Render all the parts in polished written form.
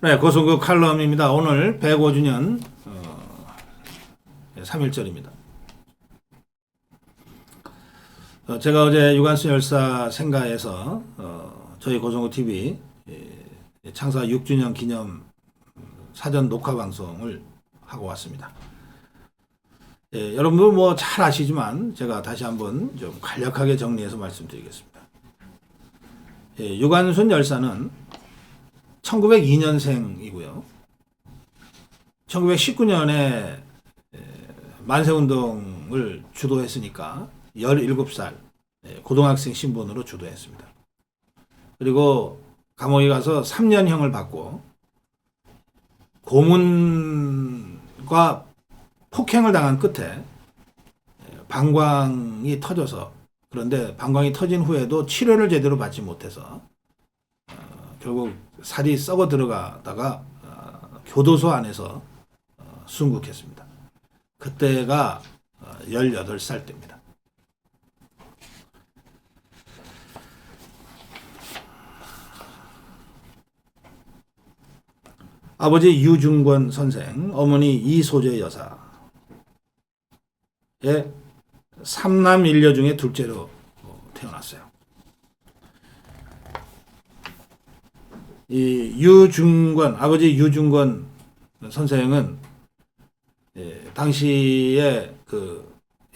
네, 고성국 칼럼입니다. 오늘 105주년 3.1절입니다. 제가 어제 유관순 열사 생가에서 저희 고성국 TV 창사 6주년 기념 사전 녹화 방송을 하고 왔습니다. 여러분들 뭐 잘 아시지만 제가 다시 한번 좀 간략하게 정리해서 말씀드리겠습니다. 유관순 열사는 1902년생이고요. 1919년에 만세운동을 주도했으니까 17살 고등학생 신분으로 주도했습니다. 그리고 감옥에 가서 3년형을 받고 고문과 폭행을 당한 끝에 방광이 터져서, 그런데 방광이 터진 후에도 치료를 제대로 받지 못해서 결국 살이 썩어 들어가다가 교도소 안에서 순국했습니다. 그때가 18살 때입니다. 아버지 유중권 선생, 어머니 이소재 여사의 3남 1녀 중에 둘째로 태어났어요. 이 유중권, 아버지 유중권 선생은 당시에 그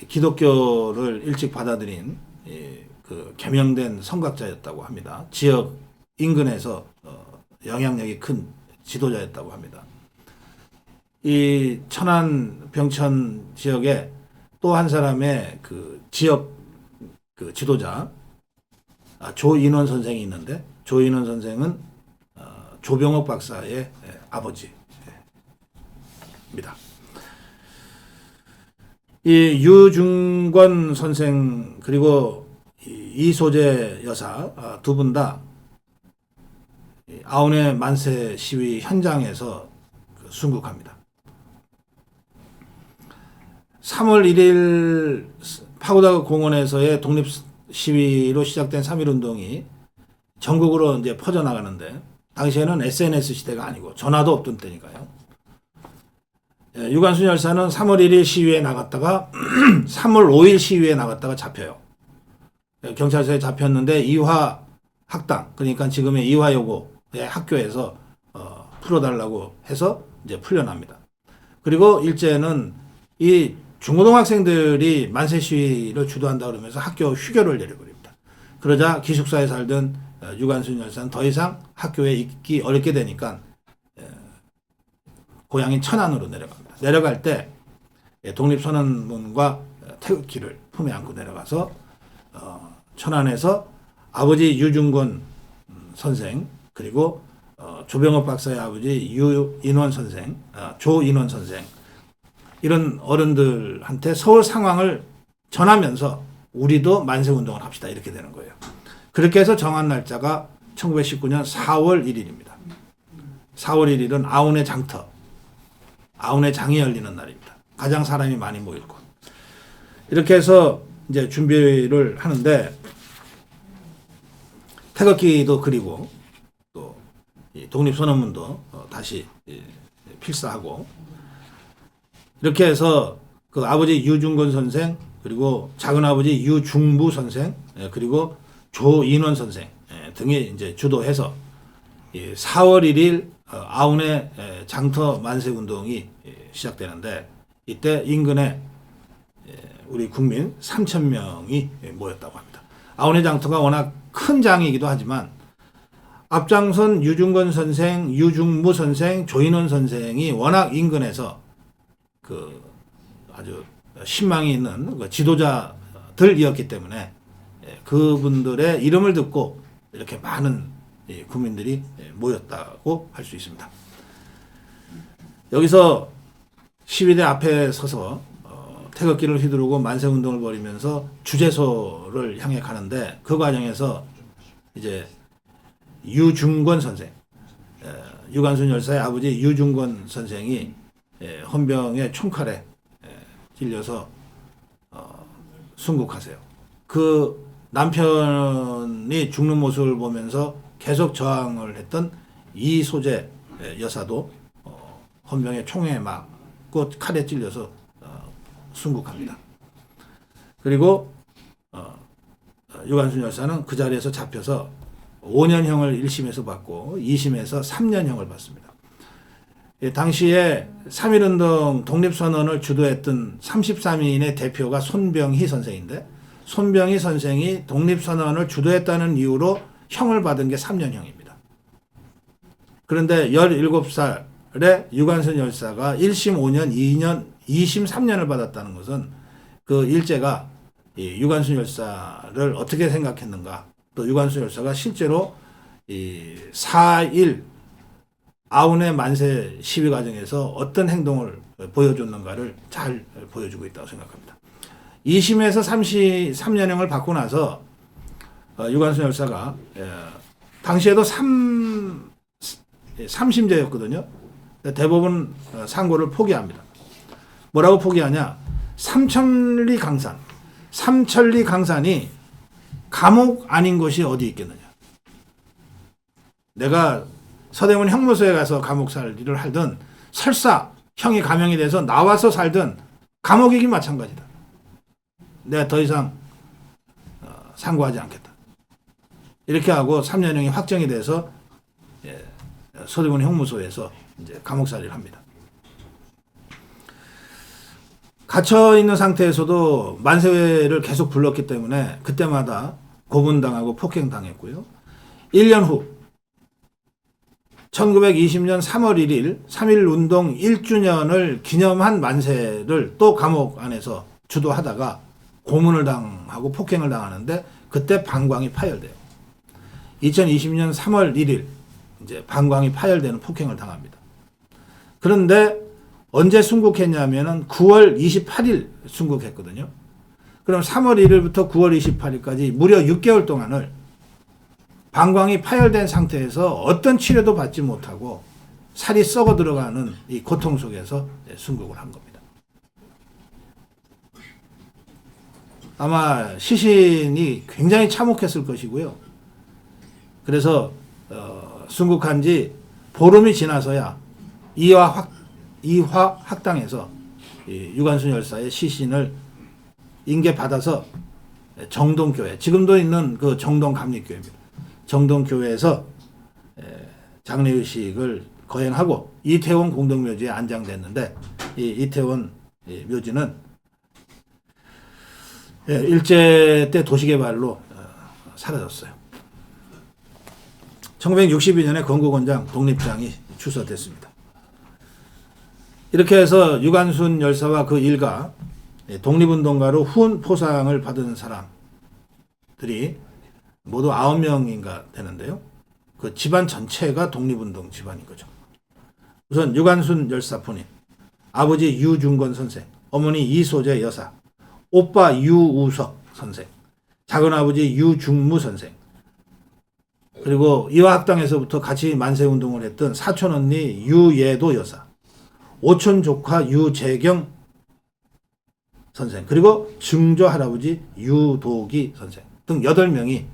기독교를 일찍 받아들인 그 개명된 성각자였다고 합니다. 지역 인근에서 영향력이 큰 지도자였다고 합니다. 이 천안 병천 지역에 또 한 사람의 그 지역 그 지도자 조인원 선생이 있는데, 조인원 선생은 조병옥 박사의 아버지입니다. 이 유중권 선생 그리고 이소재 여사 두 분 다 아운의 만세 시위 현장에서 순국합니다. 3월 1일 파고다 공원에서의 독립 시위로 시작된 3.1운동이 전국으로 이제 퍼져나가는데, 당시에는 SNS 시대가 아니고 전화도 없던 때니까요. 유관순 열사는 3월 1일 시위에 나갔다가 3월 5일 시위에 나갔다가 잡혀요. 경찰서에 잡혔는데 이화 학당, 그러니까 지금의 이화여고의 학교에서 풀어달라고 해서 이제 풀려납니다. 그리고 일제는 이 중고등학생들이 만세 시위를 주도한다 그러면서 학교 휴교를 내려버립니다. 그러자 기숙사에 살던 유관순 열사는 더 이상 학교에 있기 어렵게 되니까 고향인 천안으로 내려갑니다. 내려갈 때 독립선언문과 태극기를 품에 안고 내려가서 천안에서 아버지 유중권 선생, 그리고 조병옥 박사의 아버지 유인원 선생, 조인원 선생, 이런 어른들한테 서울 상황을 전하면서 우리도 만세운동을 합시다, 이렇게 되는 거예요. 그렇게 해서 정한 날짜가 1919년 4월 1일입니다. 4월 1일은 아운의 장터, 아운의 장이 열리는 날입니다. 가장 사람이 많이 모일 곳. 이렇게 해서 이제 준비를 하는데, 태극기도 그리고 또 독립선언문도 다시 필사하고, 이렇게 해서 그 아버지 유중권 선생, 그리고 작은아버지 유중부 선생, 그리고 조인원 선생 등이 이제 주도해서 4월 1일 아운의 장터 만세 운동이 시작되는데, 이때 인근에 우리 국민 3,000명이 모였다고 합니다. 아운의 장터가 워낙 큰 장이기도 하지만 앞장선 유중권 선생, 유중무 선생, 조인원 선생이 워낙 인근에서 그 아주 신망이 있는 그 지도자들이었기 때문에 그분들의 이름을 듣고 이렇게 많은 국민들이 모였다고 할 수 있습니다. 여기서 시위대 앞에 서서 태극기를 휘두르고 만세운동을 벌이면서 주재소를 향해 가는데, 그 과정에서 이제 유중권 선생, 유관순 열사의 아버지 유중권 선생이 헌병의 총칼에 찔려서 순국하세요. 그 남편이 죽는 모습을 보면서 계속 저항을 했던 이소재 여사도 헌병의 총에 맞고 칼에 찔려서 순국합니다. 그리고 유관순 열사는 그 자리에서 잡혀서 5년형을 1심에서 받고 2심에서 3년형을 받습니다. 당시에 3.1운동 독립선언을 주도했던 33인의 대표가 손병희 선생인데, 손병희 선생이 독립선언을 주도했다는 이유로 형을 받은 게 3년형입니다. 그런데 17살에 유관순 열사가 1심 5년, 2년, 2심 3년을 받았다는 것은 그 일제가 이 유관순 열사를 어떻게 생각했는가, 또 유관순 열사가 실제로 이 4.1 아운의 만세 시위 과정에서 어떤 행동을 보여줬는가를 잘 보여주고 있다고 생각합니다. 2심에서 3년형을 받고 나서 유관순 열사가 당시에도 3심제였거든요. 대법원 상고를 포기합니다. 뭐라고 포기하냐? 삼천리 강산이 감옥 아닌 곳이 어디 있겠느냐. 내가 서대문 형무소에 가서 감옥살이를 하든 설사 형이 감형이 돼서 나와서 살든 감옥이긴 마찬가지다. 내가 더 이상 상고하지 않겠다. 이렇게 하고 3년형이 확정이 돼서 서대문 형무소에서 이제 감옥살이를 합니다. 갇혀 있는 상태에서도 만세회를 계속 불렀기 때문에 그때마다 고문당하고 폭행당했고요. 1년 후 1920년 3월 1일 3.1운동 1주년을 기념한 만세를 또 감옥 안에서 주도하다가 고문을 당하고 폭행을 당하는데 그때 방광이 파열돼요. 2020년 3월 1일 이제 방광이 파열되는 폭행을 당합니다. 그런데 언제 순국했냐면은 9월 28일 순국했거든요. 그럼 3월 1일부터 9월 28일까지 무려 6개월 동안을 방광이 파열된 상태에서 어떤 치료도 받지 못하고 살이 썩어 들어가는 이 고통 속에서 순국을 한 겁니다. 아마 시신이 굉장히 참혹했을 것이고요. 그래서 순국한 지 보름이 지나서야 이화 학당에서 유관순 열사의 시신을 인계받아서 정동교회, 지금도 있는 그 정동 감리교회입니다. 정동교회에서 장례의식을 거행하고 이태원 공동묘지에 안장됐는데, 이 이태원 묘지는 일제 때 도시개발로 사라졌어요. 1962년에 건국원장 독립장이 추서됐습니다. 이렇게 해서 유관순 열사와 그 일가 독립운동가로 후원 포상을 받은 사람들이 모두 9명인가 되는데요. 그 집안 전체가 독립운동 집안인 거죠. 우선 유관순 열사 본인, 아버지 유중건 선생, 어머니 이소재 여사, 오빠 유우석 선생, 작은아버지 유중무 선생, 그리고 이화학당에서부터 같이 만세운동을 했던 사촌언니 유예도 여사, 오촌 조카 유재경 선생, 그리고 증조 할아버지 유도기 선생 등 8명이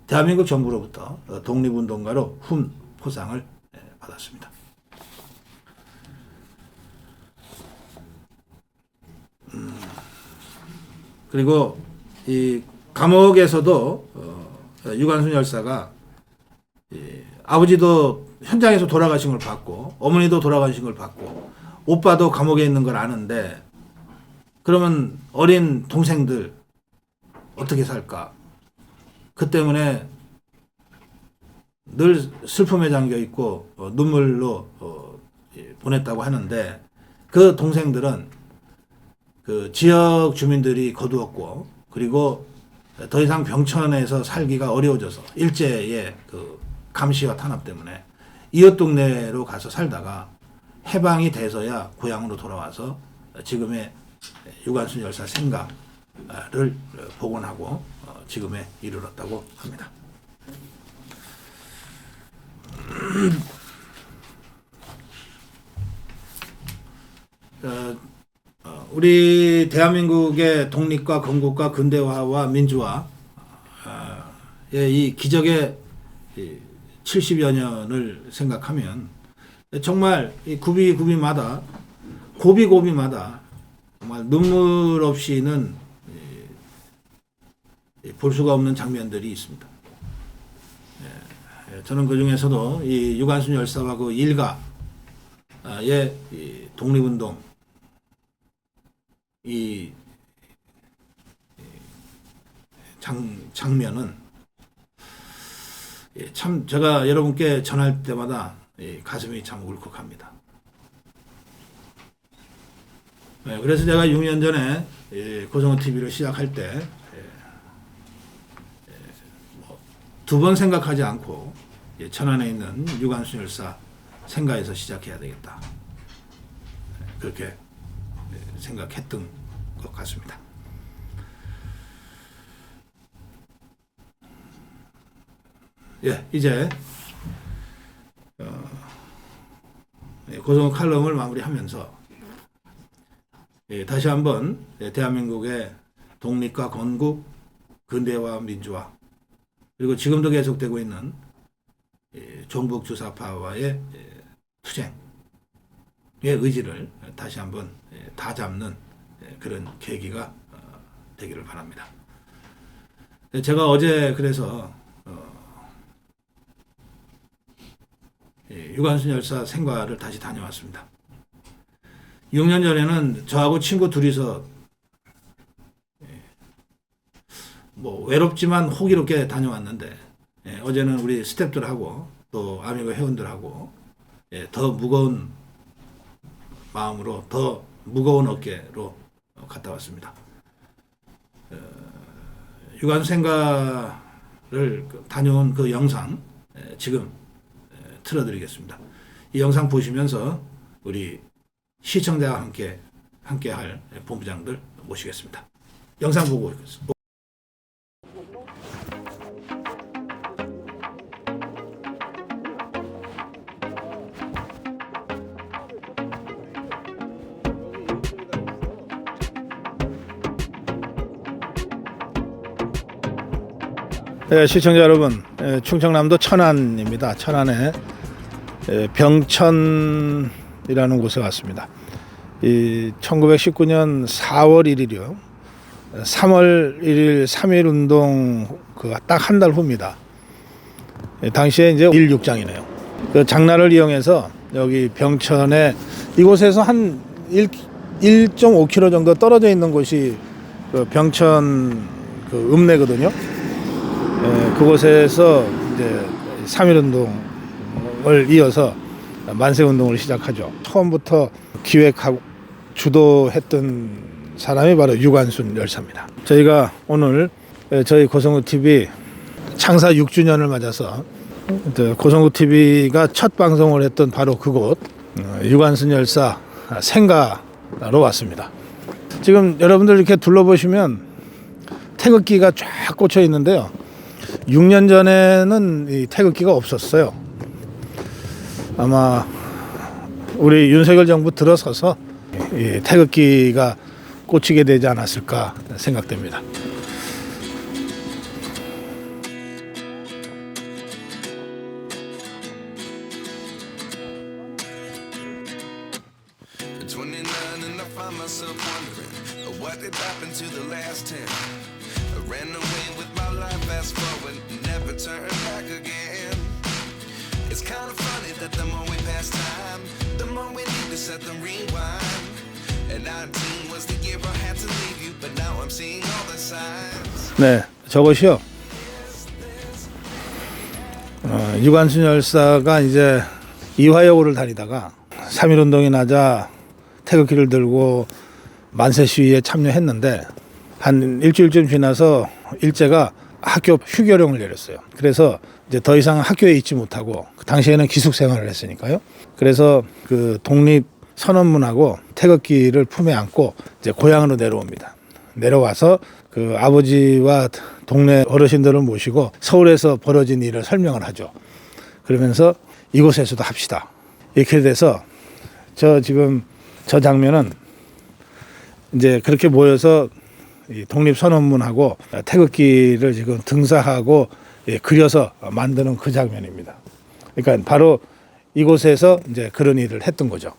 대한민국 정부로부터 독립운동가로 훈 포상을 받았습니다. 그리고 이 감옥에서도 유관순 열사가 아버지도 현장에서 돌아가신 걸 봤고 어머니도 돌아가신 걸 봤고 오빠도 감옥에 있는 걸 아는데, 그러면 어린 동생들 어떻게 살까? 그 때문에 늘 슬픔에 잠겨 있고 눈물로 보냈다고 하는데, 그 동생들은 그 지역 주민들이 거두었고, 그리고 더 이상 병천에서 살기가 어려워져서 일제의 그 감시와 탄압 때문에 이웃 동네로 가서 살다가 해방이 돼서야 고향으로 돌아와서 지금의 유관순 열사 생가를 복원하고 지금에 이르렀다고 합니다. 우리 대한민국의 독립과 건국과 근대화와 민주화의 이 기적의 70여 년을 생각하면 정말 이 구비마다 고비마다 정말 눈물 없이는 볼 수가 없는 장면들이 있습니다. 저는 그 중에서도 이 유관순 열사와 그 일가의 독립운동 이 장면은 참 제가 여러분께 전할 때마다 가슴이 참 울컥합니다. 그래서 제가 6년 전에 고성호 TV를 시작할 때 두 번 생각하지 않고 천안에 있는 유관순 열사 생가에서 시작해야 되겠다. 그렇게 생각했던 것 같습니다. 이제 고성호 칼럼을 마무리하면서 다시 한번 대한민국의 독립과 건국, 근대화 민주화, 그리고 지금도 계속되고 있는 종북 주사파와의 투쟁의 의지를 다시 한번 다 잡는 그런 계기가 되기를 바랍니다. 제가 어제 그래서 유관순 열사 생가를 다시 다녀왔습니다. 6년 전에는 저하고 친구 둘이서 외롭지만 호기롭게 다녀왔는데 어제는 우리 스태프들하고 또 아미고 회원들하고 더 무거운 마음으로 더 무거운 어깨로 갔다 왔습니다. 유관순 생가를 다녀온 그 영상 지금 틀어드리겠습니다. 이 영상 보시면서 우리 시청자와 함께 할 본부장들 모시겠습니다. 영상 보고 있겠습니다. 시청자 여러분, 충청남도 천안입니다. 천안에 병천이라는 곳에 왔습니다. 1919년 4월 1일이요. 3월 1일 3.1운동 딱 한 달 후입니다. 당시에 이제 1.6장이네요. 그 장날을 이용해서 여기 병천에 이곳에서 한 1.5km 정도 떨어져 있는 곳이 그 병천 그 읍내거든요. 그곳에서 이제 3.1운동을 이어서 만세운동을 시작하죠. 처음부터 기획하고 주도했던 사람이 바로 유관순 열사입니다. 저희가 오늘 저희 고성호 TV 창사 6주년을 맞아서 고성호 TV가 첫 방송을 했던 바로 그곳 유관순 열사 생가로 왔습니다. 지금 여러분들 이렇게 둘러보시면 태극기가 쫙 꽂혀 있는데요. 6년 전에는 이 태극기가 없었어요. 아마 우리 윤석열 정부 들어서서 이 태극기가 꽂히게 되지 않았을까 생각됩니다. It's kind of funny that the more we pass time, the more we need to set them rewind. And 19 was the year I had to leave you, but now I'm seeing all the signs. 네, 저것이요. 유관순 열사가 이제 이화여고를 다니다가 3.1운동이 나자 태극기를 들고 만세 시위에 참여했는데 한 일주일쯤 지나서 일제가 학교 휴교령을 내렸어요. 그래서 이제 더 이상 학교에 있지 못하고 그 당시에는 기숙 생활을 했으니까요. 그래서 그 독립 선언문하고 태극기를 품에 안고 이제 고향으로 내려옵니다. 내려와서 그 아버지와 동네 어르신들을 모시고 서울에서 벌어진 일을 설명을 하죠. 그러면서 이곳에서도 합시다. 이렇게 돼서 지금 저 장면은 이제 그렇게 모여서 이 독립선언문하고 태극기를 지금 등사하고 그려서 만드는 그 장면입니다. 그러니까 바로 이곳에서 이제 그런 일을 했던 거죠.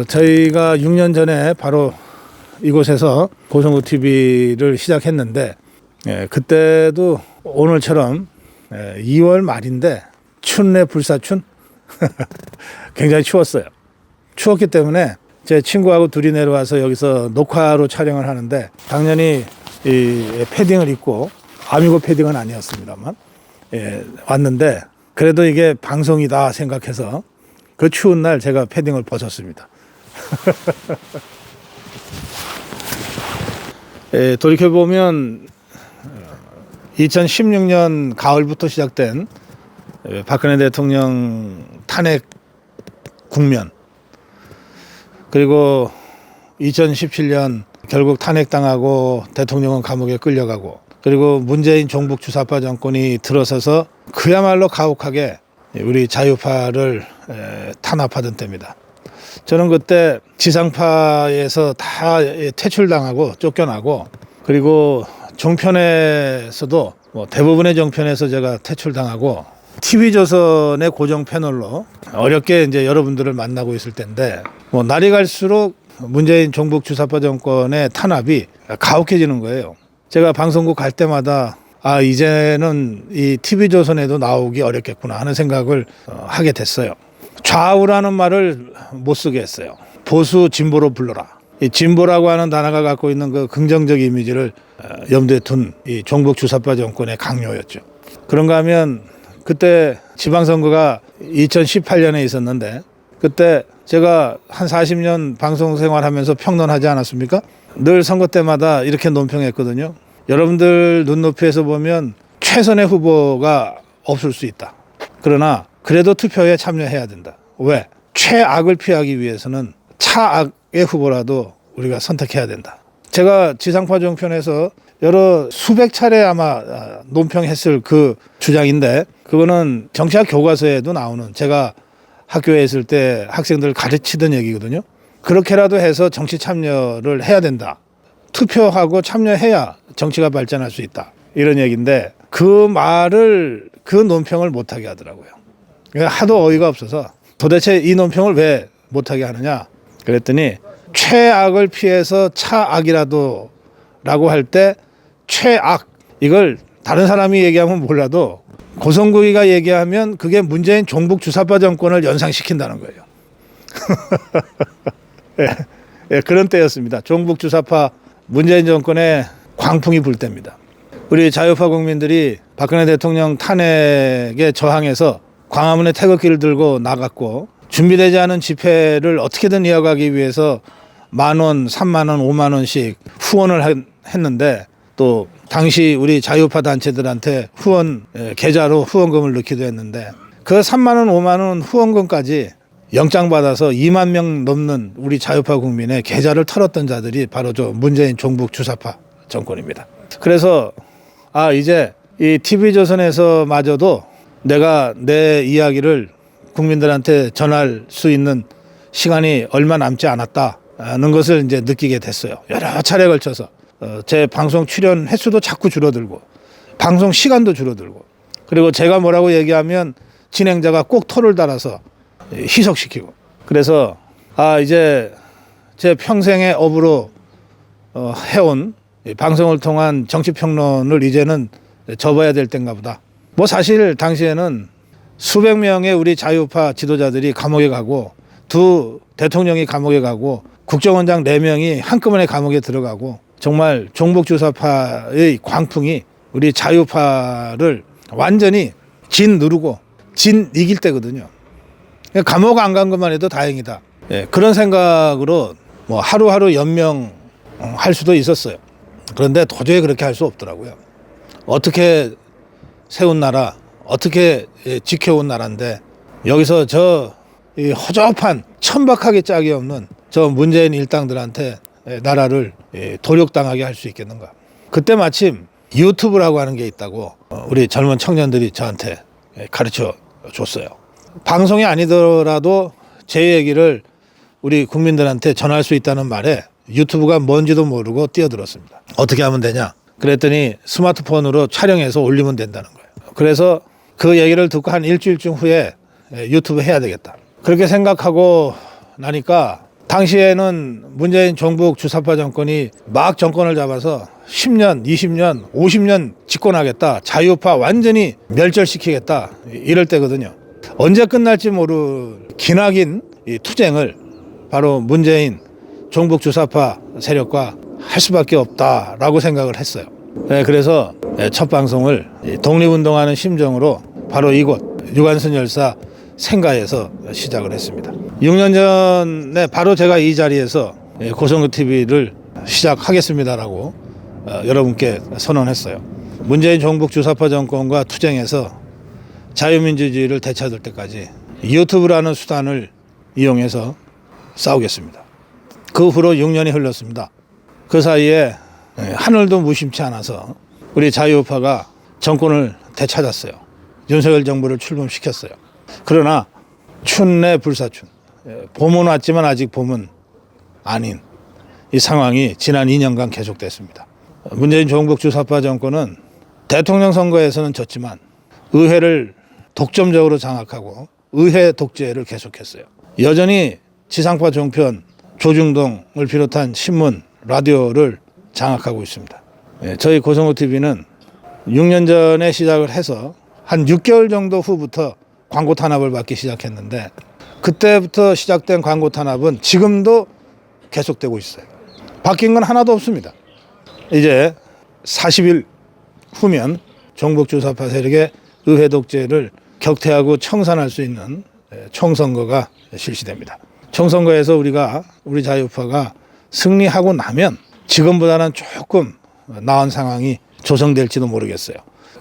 저희가 6년 전에 바로 이곳에서 고성국 TV를 시작했는데 그때도 오늘처럼 2월 말인데 춘내 불사춘 굉장히 추웠어요. 추웠기 때문에 제 친구하고 둘이 내려와서 여기서 녹화로 촬영을 하는데 당연히 이 패딩을 입고 아미고 패딩은 아니었습니다만 왔는데 그래도 이게 방송이다 생각해서 그 추운 날 제가 패딩을 벗었습니다. 돌이켜보면 2016년 가을부터 시작된 박근혜 대통령 탄핵 국면, 그리고 2017년 결국 탄핵당하고 대통령은 감옥에 끌려가고, 그리고 문재인 종북 주사파 정권이 들어서서 그야말로 가혹하게 우리 자유파를 탄압하던 때입니다. 저는 그때 지상파에서 다 퇴출당하고 쫓겨나고, 그리고 종편에서도 대부분의 종편에서 제가 퇴출당하고 TV조선의 고정 패널로 어렵게 이제 여러분들을 만나고 있을 때인데 날이 갈수록 문재인 종북 주사파 정권의 탄압이 가혹해지는 거예요. 제가 방송국 갈 때마다 이제는 이 TV조선에도 나오기 어렵겠구나 하는 생각을 하게 됐어요. 좌우라는 말을 못 쓰게 했어요. 보수 진보로 불러라. 이 진보라고 하는 단어가 갖고 있는 그 긍정적 이미지를 염두에 둔 이 종북 주사파 정권의 강요였죠. 그런가 하면 그때 지방선거가 2018년에 있었는데 그때 제가 한 40년 방송 생활하면서 평론하지 않았습니까? 늘 선거 때마다 이렇게 논평했거든요. 여러분들 눈높이에서 보면 최선의 후보가 없을 수 있다. 그러나 그래도 투표에 참여해야 된다. 왜? 최악을 피하기 위해서는 차악의 후보라도 우리가 선택해야 된다. 제가 지상파 종편에서 여러 수백 차례 아마 논평했을 그 주장인데 그거는 정치학 교과서에도 나오는, 제가 학교에 있을 때 학생들 가르치던 얘기거든요. 그렇게라도 해서 정치 참여를 해야 된다. 투표하고 참여해야 정치가 발전할 수 있다. 이런 얘기인데 그 말을, 그 논평을 못하게 하더라고요. 하도 어이가 없어서 도대체 이 논평을 왜 못하게 하느냐 그랬더니 최악을 피해서 차악이라도 라고 할 때 최악, 이걸 다른 사람이 얘기하면 몰라도 고성국이가 얘기하면 그게 문재인 종북 주사파 정권을 연상시킨다는 거예요. 그런 때였습니다. 종북 주사파 문재인 정권의 광풍이 불 때입니다. 우리 자유파 국민들이 박근혜 대통령 탄핵에 저항해서 광화문에 태극기를 들고 나갔고, 준비되지 않은 집회를 어떻게든 이어가기 위해서 10,000원, 30,000원, 50,000원씩 후원을 했는데, 또 당시 우리 자유파 단체들한테 후원 계좌로 후원금을 넣기도 했는데, 그 30,000원, 50,000원 후원금까지 영장 받아서 2만 명 넘는 우리 자유파 국민의 계좌를 털었던 자들이 바로 저 문재인 종북 주사파 정권입니다. 그래서 이제 이 TV조선에서마저도 내가 내 이야기를 국민들한테 전할 수 있는 시간이 얼마 남지 않았다는 것을 이제 느끼게 됐어요. 여러 차례 걸쳐서 제 방송 출연 횟수도 자꾸 줄어들고 방송 시간도 줄어들고, 그리고 제가 뭐라고 얘기하면 진행자가 꼭 토를 달아서 희석시키고, 그래서 이제 제 평생의 업으로 해온 방송을 통한 정치평론을 이제는 접어야 될 때인가 보다. 뭐 사실 당시에는 수백 명의 우리 자유파 지도자들이 감옥에 가고, 두 대통령이 감옥에 가고, 국정원장 4명이 한꺼번에 감옥에 들어가고, 정말 종북주사파의 광풍이 우리 자유파를 완전히 짓누르고 진 이길 때거든요. 감옥 안 간 것만 해도 다행이다. 그런 생각으로 뭐 하루하루 연명할 수도 있었어요. 그런데 도저히 그렇게 할 수 없더라고요. 어떻게 세운 나라, 어떻게 지켜온 나라인데 여기서 저 허접한 천박하게 짝이 없는 저 문재인 일당들한테 나라를 도륙당하게 할 수 있겠는가. 그때 마침 유튜브라고 하는 게 있다고 우리 젊은 청년들이 저한테 가르쳐 줬어요. 방송이 아니더라도 제 얘기를 우리 국민들한테 전할 수 있다는 말에 유튜브가 뭔지도 모르고 뛰어들었습니다. 어떻게 하면 되냐 그랬더니 스마트폰으로 촬영해서 올리면 된다는 거예요. 그래서 그 얘기를 듣고 한 일주일쯤 후에 유튜브 해야 되겠다. 그렇게 생각하고 나니까 당시에는 문재인 종북 주사파 정권이 막 정권을 잡아서 10년, 20년, 50년 집권하겠다. 자유파 완전히 멸절시키겠다. 이럴 때거든요. 언제 끝날지 모를 기나긴 이 투쟁을 바로 문재인 종북 주사파 세력과 할 수밖에 없다라고 생각을 했어요. 그래서 첫 방송을 독립운동하는 심정으로 바로 이곳 유관순 열사 생가에서 시작을 했습니다. 6년 전에 바로 제가 이 자리에서 고성구 TV를 시작하겠습니다라고 여러분께 선언했어요. 문재인 종북 주사파 정권과 투쟁해서 자유민주주의를 되찾을 때까지 유튜브라는 수단을 이용해서 싸우겠습니다. 그 후로 6년이 흘렀습니다. 그 사이에 하늘도 무심치 않아서 우리 자유우파가 정권을 되찾았어요. 윤석열 정부를 출범시켰어요. 그러나 춘내 불사춘, 봄은 왔지만 아직 봄은 아닌 이 상황이 지난 2년간 계속됐습니다. 문재인 종북 주사파 정권은 대통령 선거에서는 졌지만 의회를 독점적으로 장악하고 의회 독재를 계속했어요. 여전히 지상파 종편, 조중동을 비롯한 신문, 라디오를 장악하고 있습니다. 저희 고성호 TV는 6년 전에 시작을 해서 한 6개월 정도 후부터 광고 탄압을 받기 시작했는데 그때부터 시작된 광고 탄압은 지금도 계속되고 있어요. 바뀐 건 하나도 없습니다. 이제 40일 후면 종북 주사파 세력의 의회 독재를 격퇴하고 청산할 수 있는 총선거가 실시됩니다. 총선거에서 우리 자유파가 승리하고 나면 지금보다는 조금 나은 상황이 조성될지도 모르겠어요.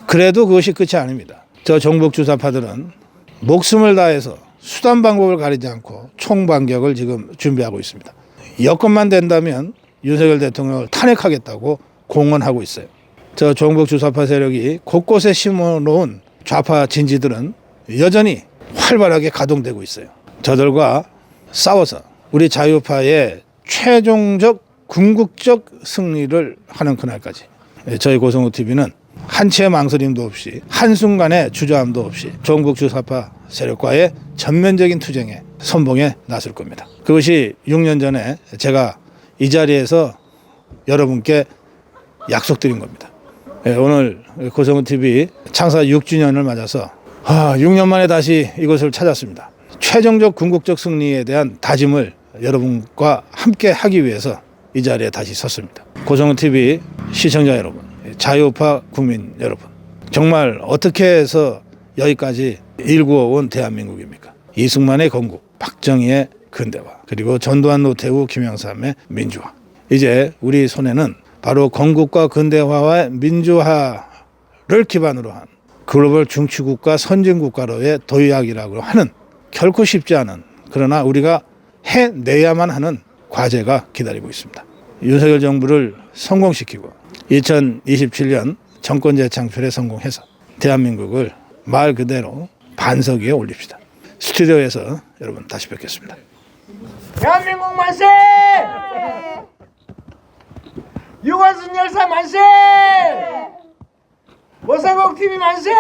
그래도 그것이 끝이 아닙니다. 저 종북 주사파들은 목숨을 다해서 수단 방법을 가리지 않고 총반격을 지금 준비하고 있습니다. 여건만 된다면 윤석열 대통령을 탄핵하겠다고 공언하고 있어요. 저 종북 주사파 세력이 곳곳에 심어놓은 좌파 진지들은 여전히 활발하게 가동되고 있어요. 저들과 싸워서 우리 자유파의 최종적 궁극적 승리를 하는 그날까지 저희 고성호 TV는 한치의 망설임도 없이 한순간의 주저함도 없이 종북 주사파 세력과의 전면적인 투쟁에 선봉에 나설 겁니다. 그것이 6년 전에 제가 이 자리에서 여러분께 약속드린 겁니다. 오늘 고성호 TV 창사 6주년을 맞아서 6년 만에 다시 이곳을 찾았습니다. 최종적 궁극적 승리에 대한 다짐을 여러분과 함께 하기 위해서 이 자리에 다시 섰습니다. 고성호 TV 시청자 여러분, 자유파 국민 여러분, 정말 어떻게 해서 여기까지 일구어온 대한민국입니까? 이승만의 건국, 박정희의 근대화, 그리고 전두환, 노태우, 김영삼의 민주화. 이제 우리 손에는 바로 건국과 근대화와 민주화를 기반으로 한 글로벌 중추국가 선진국가로의 도약이라고 하는 결코 쉽지 않은, 그러나 우리가 해내야만 하는 과제가 기다리고 있습니다. 윤석열 정부를 성공시키고 2027년 정권 재창출에 성공해서 대한민국을 말 그대로 반석 위에 올립시다. 스튜디오에서 여러분 다시 뵙겠습니다. 대한민국 만세! 유관순 열사 만세! 고성호 TV 만세!